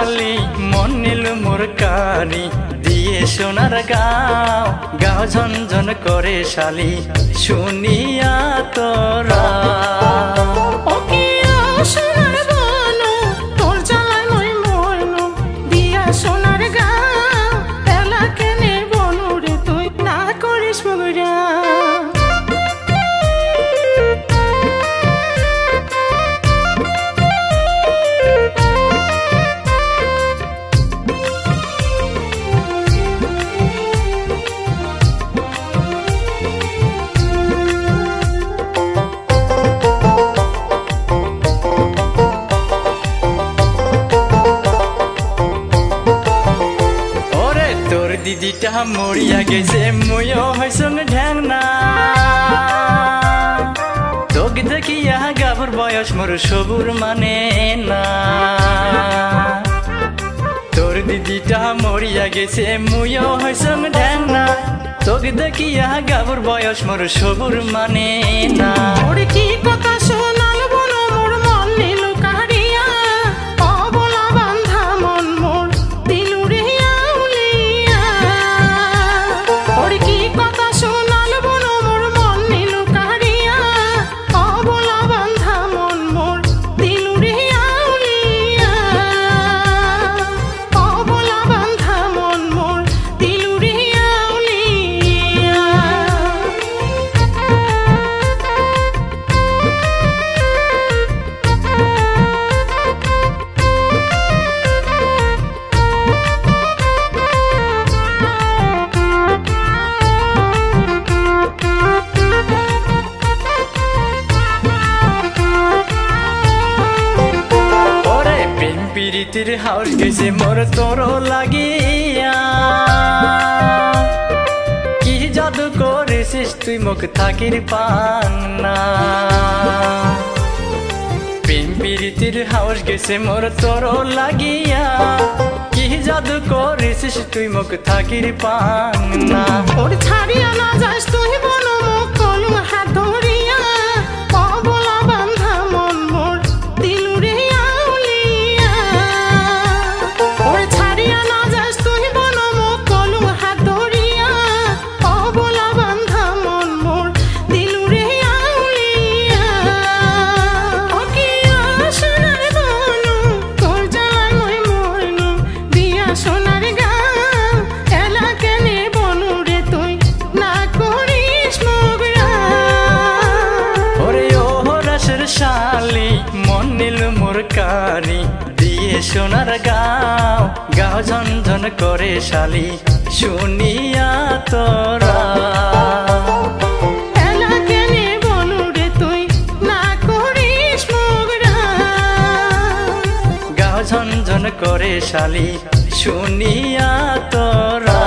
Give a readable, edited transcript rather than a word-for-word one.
শালি মন নিল মোর কানি দিয়ে সোনার গাও গাও ঝনঝন করে শালি শুনিয়া তোরা দিদিটা মরিয়া গেছে মুয়ো হইসং ঢ্যাংনা তোক দেখিয়া গাভর বয়স মোর সবুর মানে না তোর দিদিটা মরিয়া গেছে মুয়ো হইসং ঢ্যাংনা তোক দেখিয়া গাভর বয়স মোর সবুর মানে না কি কথা শোনাল বলো মোর মন নিল কারিয়া অবলা বান্ধা মন মোর দিলু রে প্রীতির হাউস গেছে মোর তোর লাগিয়া কি জাদু করেছিস তুই মুখ থাকির পান না প্রেম প্রীতির হাউস গেছে মোর তোর লাগিয়া কি জাদু করেছিস তুই মুখ থাকির পান না ওর ছাড়িয়া না যাস তুই বলো মুখ কলু হাত ধরিয়া অবলা বান্ধা মন মোর দিলু রে মন নিল মোর কানি দিয়ে সোনার গাও গাও ঝনঝন করে শালি শুনিয়া তোরা গাও ঝনঝন করে শালি শুনিয়া তোরা।